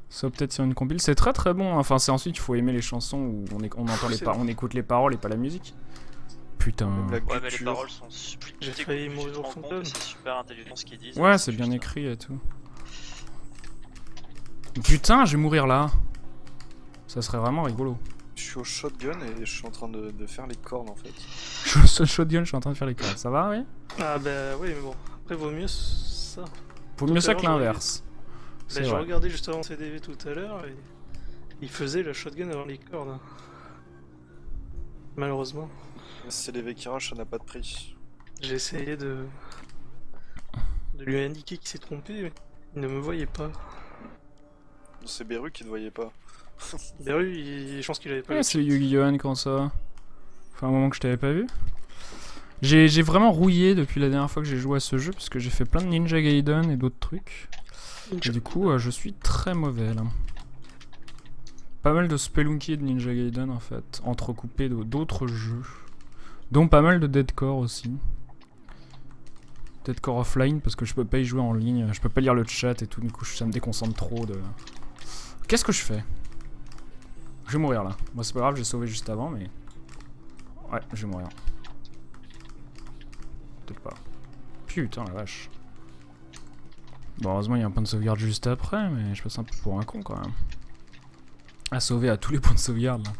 Sauf peut-être sur une compile. C'est très très bon. Enfin, c'est ensuite il faut aimer les chansons où on entend les on écoute les paroles et pas la musique. Putain. Même la Ouais, mais les culture. paroles sont super. J'ai failli mourir au fond de C'est super intelligent ce qu'ils disent. Ouais, c'est bien écrit et tout. Putain, je vais mourir là. Ça serait vraiment rigolo. Je suis au shotgun et je suis en train de faire les cornes en fait. Je suis au shotgun, je suis en train de faire les cordes. Ça va, oui? Ah bah oui, mais bon. Après, vaut mieux ça. Faut Tout mieux à ça l'heure, que l'inverse. Bah, j'ai regardé juste avant CDV tout à l'heure et il faisait le shotgun avant les cordes. Hein. Malheureusement. C'est les Vekirage, ça n'a pas de prix. J'ai essayé de lui indiquer qu'il s'est trompé, mais il ne me voyait pas. C'est Beru qui ne voyait pas. Beru, je pense qu'il avait pas Ouais, le c'est Yu-Gi-Oh! Quand ça. Enfin, un moment que je t'avais pas vu. J'ai vraiment rouillé depuis la dernière fois que j'ai joué à ce jeu parce que j'ai fait plein de Ninja Gaiden et d'autres trucs. Et du coup, je suis très mauvais là. Pas mal de Spelunky et de Ninja Gaiden en fait, entrecoupés d'autres jeux. Dont pas mal de Deadcore aussi. Deadcore offline parce que je peux pas y jouer en ligne, je peux pas lire le chat et tout, du coup ça me déconcentre trop de... Qu'est-ce que je fais? Je vais mourir là. Moi c'est pas grave, j'ai sauvé juste avant mais... Ouais, je vais mourir. Peut-être pas. Putain la vache. Bon heureusement il y a un point de sauvegarde juste après, mais je passe un peu pour un con quand même. À sauver à tous les points de sauvegarde là.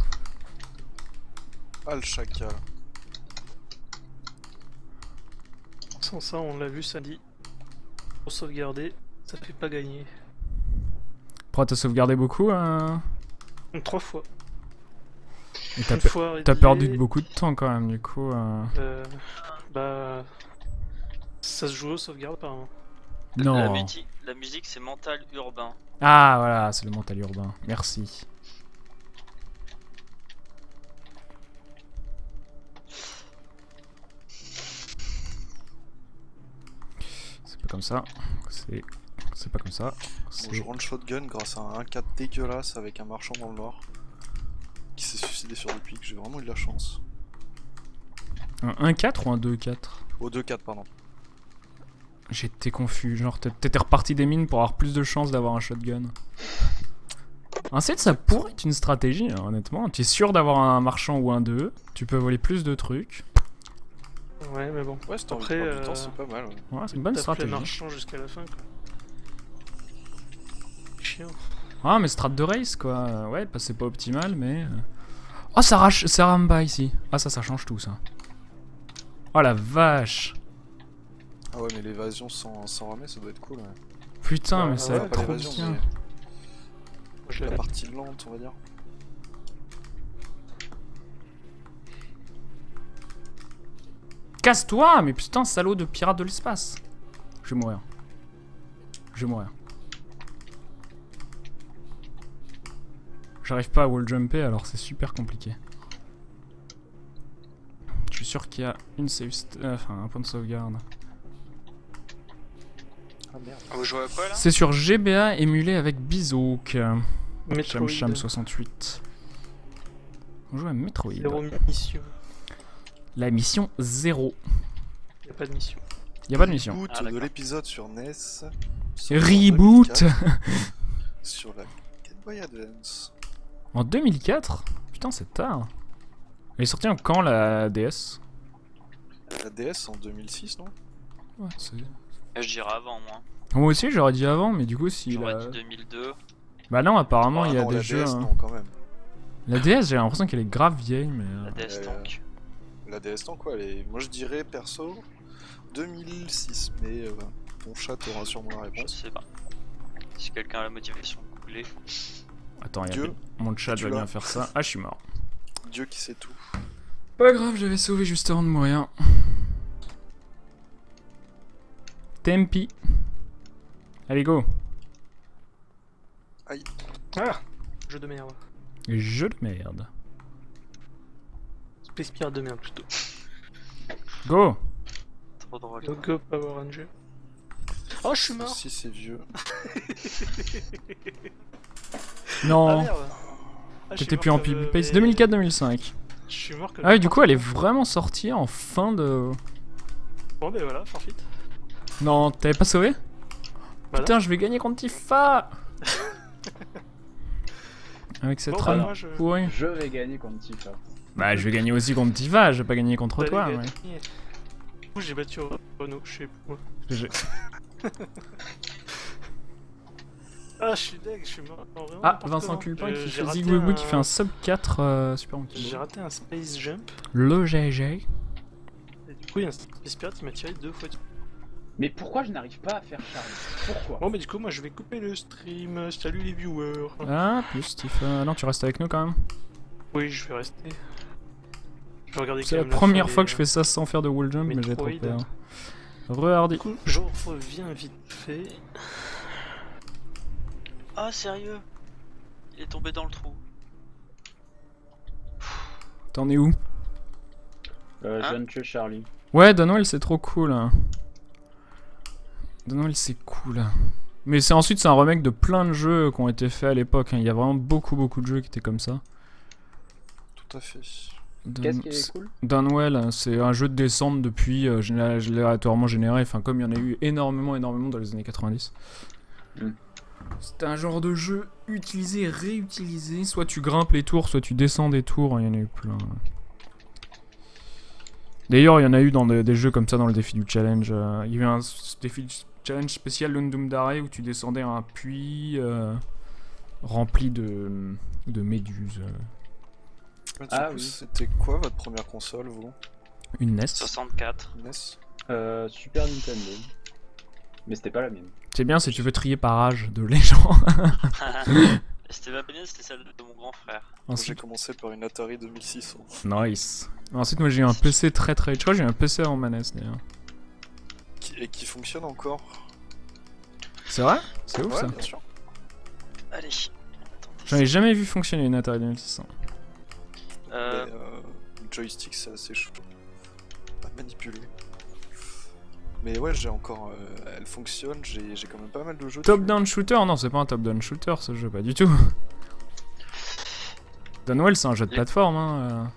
Ah le chacal. Sans ça, on l'a vu, ça dit. Pour sauvegarder, ça fait pas gagner. Pourquoi t'as sauvegardé beaucoup 3 fois. Et Une fois t'as radié, perdu de beaucoup de temps quand même du coup. Bah... Ça se joue aux sauvegardes apparemment. Non. La musique c'est Mental Urbain. Ah voilà, c'est le mental urbain. Merci. C'est pas comme ça. C'est pas comme ça. Bon, je rentre shotgun grâce à un 1-4 dégueulasse avec un marchand dans le nord qui s'est suicidé sur le pic, j'ai vraiment eu de la chance. Un 1-4 ou un 2-4? Au 2-4 pardon. J'étais confus, genre t'étais reparti des mines pour avoir plus de chances d'avoir un shotgun. Un 7 ça pourrait être une stratégie hein, honnêtement, tu es sûr d'avoir un marchand ou un 2, tu peux voler plus de trucs. Ouais mais bon. Ouais, c'est en Après, du temps, c'est pas mal. Ouais. Ouais, c'est une bonne T'as stratégie. le marchand jusqu'à la fin quoi. Chiant. Ah mais strat de race quoi, ouais bah, c'est pas optimal mais... Oh ça rage, ça rame pas ici. Ah ça change tout ça. Oh la vache. Ah ouais mais l'évasion sans ramer ça doit être cool ouais. Putain Ouais, mais ça ouais, va être pas trop l'évasion bien. mais Je la l'avais. partie lente on va dire. Casse-toi mais putain salaud de pirate de l'espace. Je vais mourir. Je vais mourir. J'arrive pas à wall jumper alors c'est super compliqué. Je suis sûr qu'il y a une enfin un point de sauvegarde. Ah merde. Vous jouez à quoi là? C'est sur GBA émulé avec Bizouk. Metroid. Cham 68. On joue à Metroid. 0 mission. La mission 0. Y'a pas de mission. Y a pas de mission. Reboot Ah, de d'accord. l'épisode sur NES. Reboot Sur la Game Boy Advance. En 2004? Putain c'est tard. Elle est sortie en quand la DS? La DS en 2006, non? Ouais, c'est... Je dirais avant moi. Moi aussi j'aurais dit avant mais du coup si J'aurais la... dit 2002. Bah non apparemment Ah il y a non, des la jeux... DS, hein. non, quand même. La DS j'ai l'impression qu'elle est grave vieille mais... La DS Euh, Tank. La DS, non, quoi, elle est... Moi je dirais perso 2006, mais ton chat aura sûrement la Je réponse. sais pas. Si quelqu'un a la motivation de googler. Attends, Dieu, mon chat tu va l'as. bien faire ça. Ah je suis mort. Dieu qui sait tout. Pas grave, j'avais sauvé juste avant de mourir. Tempi. Allez go. Ah, jeu de merde. Jeu de merde. Space Pirate de merde plutôt. Go. Trop drôle. Go Power Ranger. Oh, je suis mort. Si c'est vieux. Non. Ah merde. Ah, je suis T'étais mort plus en comme, PB Pace. mais- 2004-2005. Je suis mort comme. Ah oui, du coup, elle est vraiment sortie en fin de... Bon, ben voilà, forfeit. Non, t'avais pas sauvé? Bah Putain, je vais gagner contre Tifa. Avec cette Bon, bah, run moi, je- pourrie. Je vais gagner contre Tifa. Bah, je vais gagner aussi contre Tifa, je vais pas gagner contre T'allais toi. gagner. Ouais. Du coup, j'ai battu Renault, je sais pas. J'ai- Ah, je suis deg, je suis mort. Vraiment Ah, n'importe Vincent comment. Culpin qui J'ai fait raté Zigwebou un- qui fait un sub 4 Super Monkey J'ai Ball. raté un Space Jump. Le GG. Et du coup, il y a un Space Pirate qui m'a tiré 2 fois. Mais pourquoi je n'arrive pas à faire Charlie? Pourquoi? Bon, mais du coup, moi je vais couper le stream. Salut les viewers. Ah, plus Tifa. Non, tu restes avec nous quand même. Oui, je vais rester. Je vais regarder C'est quand la même première fin fois des- que je fais ça sans faire de wall jump, mais j'ai trop Metroid. peur. Re-hardy. Du coup, je reviens vite fait. Ah sérieux? Il est tombé dans le trou. T'en es où? Je viens de tuer Charlie. Ouais, Dunwell c'est trop cool. Hein. Dunwell c'est cool. Mais c'est ensuite c'est un remake de plein de jeux qui ont été faits à l'époque. Hein. Il y a vraiment beaucoup de jeux qui étaient comme ça. Tout à fait. Qu'est-ce qui est cool? Dunwell, c'est un jeu de descente depuis aléatoirement généré. Enfin, comme il y en a eu énormément dans les années 90. Mm. C'était un genre de jeu utilisé et réutilisé. Soit tu grimpes les tours, soit tu descends des tours. Il y en a eu plein. D'ailleurs, il y en a eu dans des jeux comme ça dans le défi du challenge. Il y a eu un défi du challenge spécial Lundum Dare où tu descendais un puits rempli de méduses. Du Ah coup, oui. c'était quoi votre première console, vous? Une NES. 64. NES? Super Nintendo. Mais c'était pas la mienne. C'est bien si tu veux trier par âge de les gens. C'était ma mienne, c'était celle de mon grand frère. J'ai Ensuite, commencé par une Atari 2600. nice. Ensuite, moi j'ai eu un PC très. Je crois que j'ai eu un PC avant ma NES d'ailleurs. Et qui fonctionne encore. C'est vrai? C'est ouf Ouais, ça. bien sûr. Allez. J'en ai jamais vu fonctionner une Atari 2600. Mais, le joystick, c'est assez chaud à manipuler. Mais ouais, j'ai encore. Elle fonctionne, j'ai quand même pas mal de jeux. Top dessus. down shooter? Non, c'est pas un top down shooter ce jeu, pas du tout. Dunwell, c'est un jeu de Et- plateforme. Hein.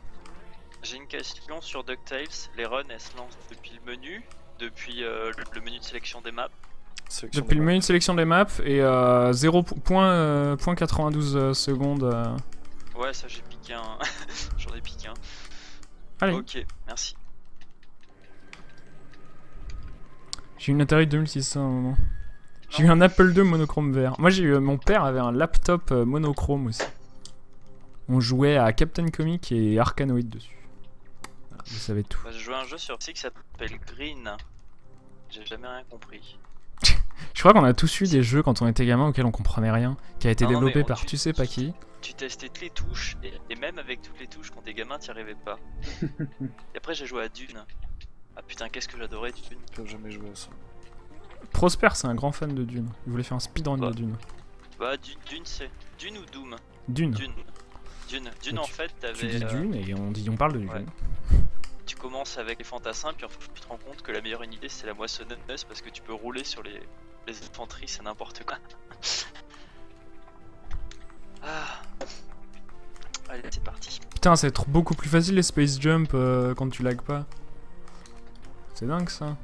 J'ai une question sur DuckTales. Les runs, elles se lancent depuis le menu, depuis le menu de sélection des maps. Sélection Depuis des le menu de sélection des maps et 0.92 secondes. Ouais, ça j'ai piqué un. J'en ai piqué un. Allez, Ok, merci. j'ai eu une Atari 2600 à un moment. J'ai eu un Apple II monochrome vert. Moi, j'ai eu mon père avait un laptop monochrome aussi. On jouait à Captain Comic et Arkanoid dessus. Voilà, vous savez tout. Bah, j'ai joué à un jeu sur PC qui s'appelle Green. J'ai jamais rien compris. Je crois qu'on a tous eu des jeux quand on était gamin auxquels on comprenait rien, qui a été Non, non, développé mais par tu sais pas qui. Tu testais toutes les touches, et même avec toutes les touches quand t'es gamin, t'y arrivais pas. Et après, j'ai joué à Dune. Ah putain, qu'est-ce que j'adorais Dune. J'ai jamais joué à ça. Prosper, c'est un grand fan de Dune. Il voulait faire un speedrun Bah. de Dune. Bah, Dune c'est. Dune ou Doom? Dune. Dune en fait, Tu dis t'avais. Dune et on parle de Dune. Ouais. Tu commences avec les fantassins, puis en fait, tu te rends compte que la meilleure unité c'est la moissonneuse parce que tu peux rouler sur les infanteries, c'est n'importe quoi. Ah. Allez, c'est parti. Putain, c'est beaucoup plus facile les space jump quand tu lag pas. C'est dingue ça.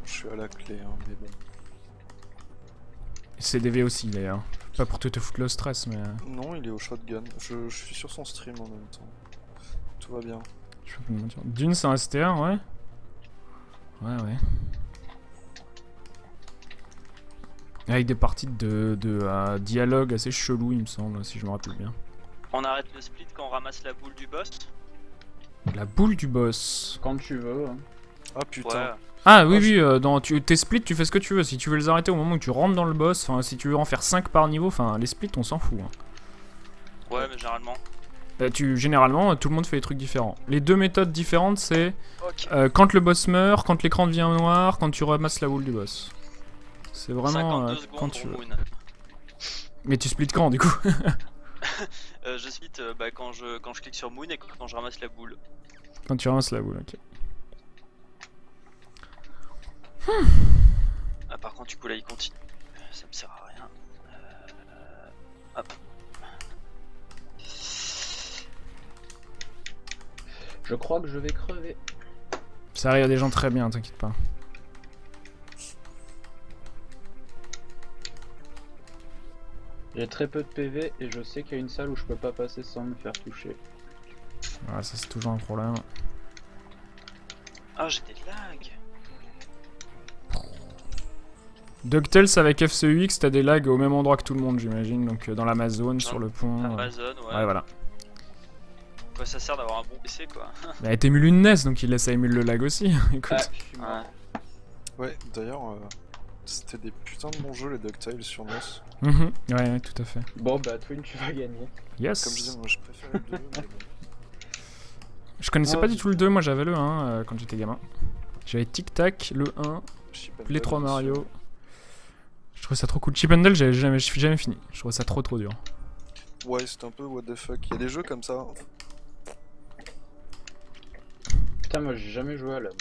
Je suis à la clé, hein, mais bon. CDV aussi d'ailleurs. Pas pour te foutre le stress, mais. Non, il est au shotgun. Je suis sur son stream en même temps. Tout va bien. Je peux pas me mentir. Dune, c'est un STR, ouais. Ouais. Avec des parties de dialogue assez chelou, il me semble, si je me rappelle bien. On arrête le split quand on ramasse la boule du boss. La boule du boss. Quand tu veux. Hein. Ah putain. Ouais. Ah oui, dans tes splits, tu fais ce que tu veux. Si tu veux les arrêter au moment où tu rentres dans le boss, enfin, si tu veux en faire 5 par niveau, enfin, les splits, on s'en fout. Hein. Ouais, mais généralement. Généralement, tout le monde fait des trucs différents. Les deux méthodes différentes, c'est Ok. quand le boss meurt, quand l'écran devient noir, quand tu ramasses la boule du boss. C'est vraiment 52 secondes quand tu pour veux. Moon. Mais tu splits quand du coup? Je split quand je clique sur Moon et quand je ramasse la boule. Quand tu ramasses la boule, ok. Ah, par contre, du coup, là, il continue. Ça me sert à rien. Hop. Je crois que je vais crever. Ça arrive à des gens très bien, t'inquiète pas. J'ai très peu de PV et je sais qu'il y a une salle où je peux pas passer sans me faire toucher. Ouais, ça c'est toujours un problème. Ah, j'ai des lags. DuckTales avec FCUX, t'as des lags au même endroit que tout le monde, j'imagine. Donc dans l'Amazon, sur le pont. Amazon, ouais. Ouais, voilà. Quoi, ça sert d'avoir un bon PC, quoi. Bah, t'émules une NES, donc il laisse à émuler le lag aussi. Écoute. Ah, je suis mort. Ouais. Ouais, d'ailleurs, c'était des putains de bons jeux les DuckTales sur NES. Ouais, tout à fait. Bon bah Twin, tu vas gagner. Yes. Comme je disais, moi je préfère le 2, mais bon. Je connaissais Oh, pas du tout le 2, moi j'avais le 1 quand j'étais gamin. J'avais Tic Tac, le 1, Chip and les Dale 3 aussi. Mario. Je trouvais ça trop cool. Chip and Dale, j'ai jamais fini. Je trouvais ça trop dur. Ouais, c'est un peu what the fuck. Il y a des jeux comme ça. Putain, moi j'ai jamais joué à la NES.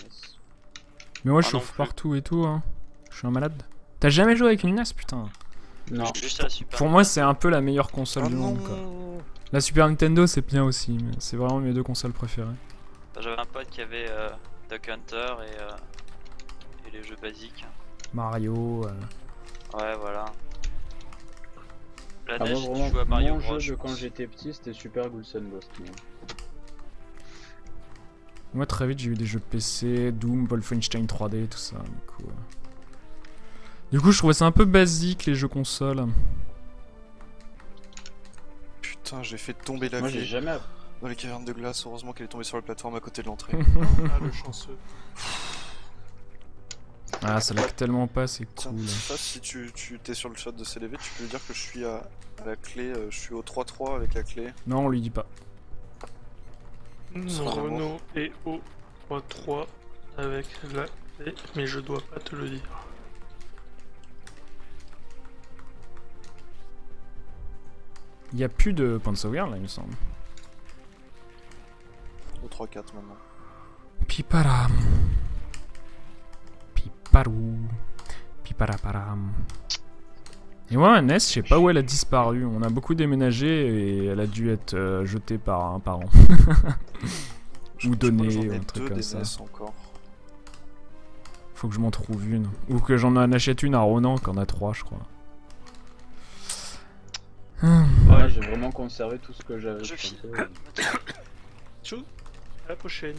Mais moi je Ah, non chauffe plus. partout et tout. Hein. Je suis un malade. T'as jamais joué avec une NES, putain? Non. Juste à la Super. Pour moi, c'est un peu la meilleure console Ah du monde, quoi. non. La Super Nintendo, c'est bien aussi, mais c'est vraiment mes deux consoles préférées. J'avais un pote qui avait Duck Hunter et les jeux basiques. Mario. Ouais, voilà. La Ah, neige, moi, tu vraiment, joues à Mario mon Bros. jeu je de quand pense. j'étais petit, c'était Super Ghouls and Ghosts. moi. Moi, très vite, j'ai eu des jeux PC, Doom, Wolfenstein 3D, tout ça. Du coup, je trouvais ça un peu basique, les jeux consoles. Putain, j'ai fait tomber la Moi j'ai clé jamais. dans les cavernes de glace. Heureusement qu'elle est tombée sur la plateforme à côté de l'entrée. Ah, le chanceux. Ah, ça lag tellement pas, c'est Tiens, cool. ça, si tu t'es sur le chat de CLV, tu peux lui dire que je suis à la clé, je suis au 3-3 avec la clé. Non, on lui dit pas. Renault est au 3-3 avec la clé, mais je dois pas te le dire. Il y a plus de points de sauvegarde là, il me semble. Au 3-4 maintenant. Piparam. Piparou. Piparaparam. Et ouais, NES, je sais pas où elle a disparu. On a beaucoup déménagé et elle a dû être jetée par un parent. Je Ou crois que donner, j'en ai ou un truc deux comme des ça. NES encore. Faut que je m'en trouve une. Ou que j'en achète une à Ronan, qu'on a 3, je crois. Moi j'ai vraiment conservé tout ce que j'avais. Je sur file. le jeu. Tchou, à la prochaine.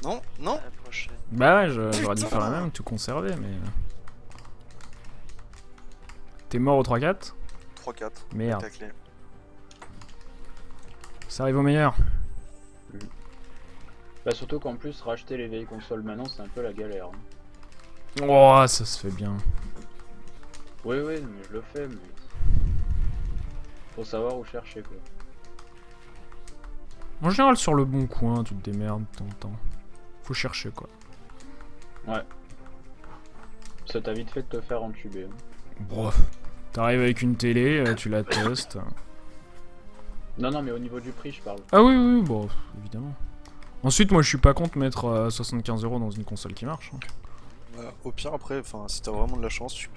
Non, non. À la prochaine. Bah ouais, j'aurais dû faire la même, tout conserver, mais... T'es mort au 3-4 3-4. Merde. Avec la clé. Ça arrive au meilleur. Bah surtout qu'en plus racheter les vieilles consoles maintenant c'est un peu la galère. hein. Oh, ça se fait bien. Oui mais je le fais mais... Faut savoir où chercher quoi. En général, sur le bon coin, tu te démerdes de temps en temps. Faut chercher, quoi. Ouais. Ça t'a vite fait de te faire entuber. Bon, t'arrives avec une télé, tu la testes. Non, non, mais au niveau du prix, je parle. Ah oui, oui, bon, évidemment. Ensuite, moi je suis pas contre mettre 75 € dans une console qui marche. Hein. Bah, au pire, après, si t'as vraiment de la chance, tu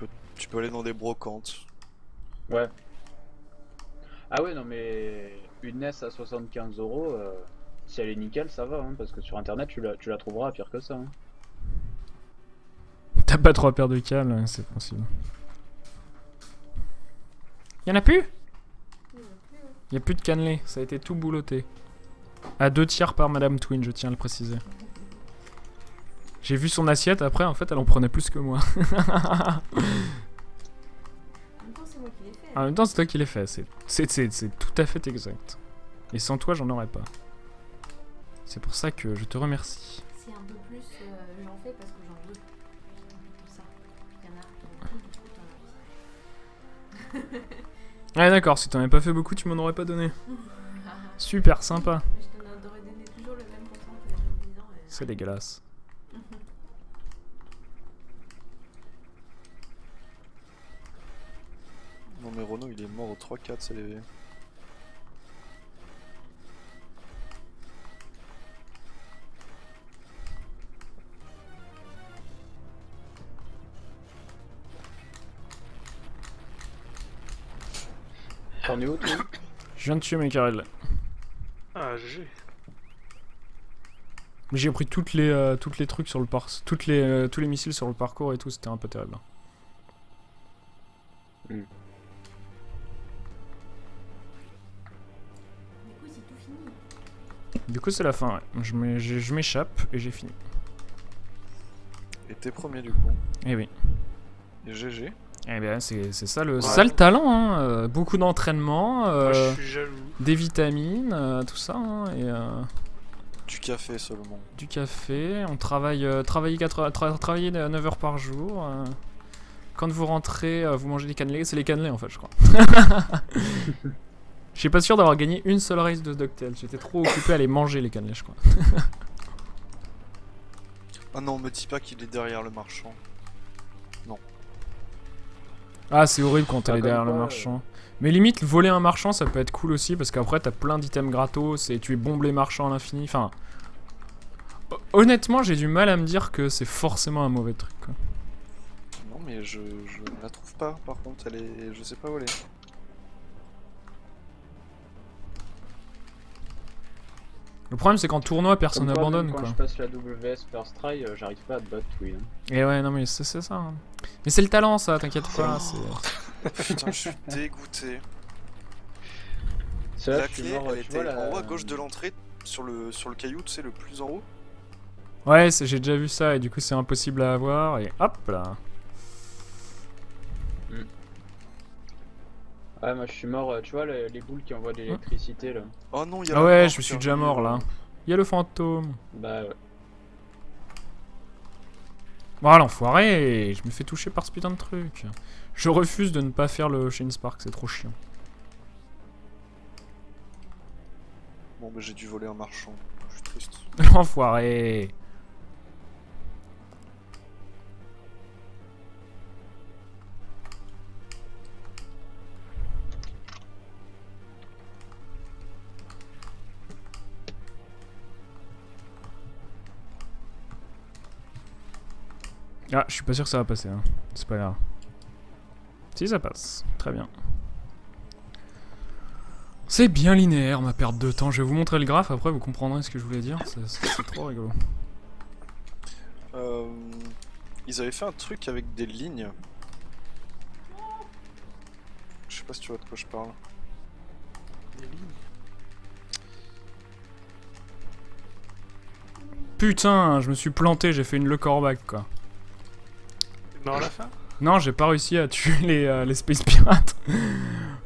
peux aller dans des brocantes. Ouais. Ah ouais, non, mais une NES à 75 €, si elle est nickel, ça va, hein, parce que sur internet, tu la trouveras pire que ça. Hein. T'as pas 3 paires de câbles, hein, c'est possible. Y'en a plus? Y'a plus de cannelés, ça a été tout bouloté. À 2 tiers par Madame Twin, je tiens à le préciser. J'ai vu son assiette, après en fait elle en prenait plus que moi. En même temps c'est toi qui l'ai fait, c'est tout à fait exact. Et sans toi j'en aurais pas. C'est pour ça que je te remercie. C'est un peu plus, j'en fais parce que j'en veux. C'est ça. Il y en a qui en ont plus, Ouais d'accord, si t'en avais pas fait beaucoup tu m'en aurais pas donné. Super sympa. Mais je t'aurais donné toujours le même montant que les 10 ans. C'est dégueulasse. Non mais Renault il est mort au 3-4, c'est les... T'en es où, toi? Je viens de tuer mes carrels. Ah, GG. Mais j'ai pris toutes les trucs sur le tous les missiles sur le parcours et tout, c'était un peu terrible. Du coup, c'est tout fini. Du coup c'est la fin, ouais. Je m'échappe et j'ai fini. Et t'es premier du coup. Eh oui. Et GG. Eh bien c'est ça le talent, hein. Beaucoup d'entraînement, Moi, je suis jaloux. des vitamines, tout ça, hein, et Du café seulement. du café, on travaille 9 heures par jour. Quand vous rentrez, vous mangez des cannelés, c'est les cannelés en fait je crois. Je suis pas sûr d'avoir gagné une seule race de DuckTales, j'étais trop occupé à les manger les cannelés je crois. Ah non, me dis pas qu'il est derrière le marchand. Ah c'est horrible quand t'es Ah, derrière comme le quoi, marchand. Mais limite voler un marchand ça peut être cool aussi parce qu'après t'as plein d'items gratos et tu bombes les marchands à l'infini. Enfin, honnêtement j'ai du mal à me dire que c'est forcément un mauvais truc quoi. Non mais je la trouve pas par contre, elle est... je sais pas où elle est. Le problème c'est qu'en tournoi personne Comme quoi, n'abandonne même quoi. Quand je passe la WS First Try, j'arrive pas à te battre Twin. Hein. Et ouais non mais c'est ça. Hein. Mais c'est le talent ça, t'inquiète pas. Putain, je suis dégoûté. C'est là La que je suis clé, mort, elle tu vois, était la... en haut à gauche de l'entrée, sur le caillou, tu sais, le plus en haut. Ouais j'ai déjà vu ça et du coup c'est impossible à avoir et hop là. Ouais, moi je suis mort, tu vois, les boules qui envoient de l'électricité là. Oh non, il y a Ah la ouais mort je me suis qui déjà arrive. mort là. Il y a le fantôme. Bah ouais. Oh l'enfoiré, je me fais toucher par ce putain de truc. Je refuse de ne pas faire le Shane Spark, c'est trop chiant. Bon bah j'ai dû voler un marchand, je suis triste. L'enfoiré. Ah, je suis pas sûr que ça va passer, hein. C'est pas grave. Si, ça passe. Très bien. C'est bien linéaire, ma perte de temps. Je vais vous montrer le graphe, après vous comprendrez ce que je voulais dire. C'est trop rigolo. Ils avaient fait un truc avec des lignes. Je sais pas si tu vois de quoi je parle. Des lignes. Putain, je me suis planté, j'ai fait une Le Corbac, quoi. T'es mort à la fin? Non, j'ai pas réussi à tuer les Space Pirates.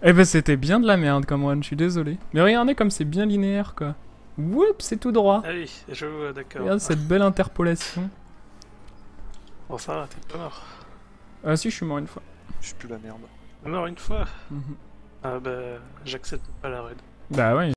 Eh ben c'était bien de la merde comme run, je suis désolé. Mais regardez comme c'est bien linéaire quoi. Oups, c'est tout droit. Allez, je vois, d'accord. Regarde cette belle interpolation. Bon, ça va, t'es pas mort. Ah si, je suis mort une fois. Je suis plus la merde. T'es mort une fois? Mhm. Ah bah, j'accepte pas la raid. Bah ouais.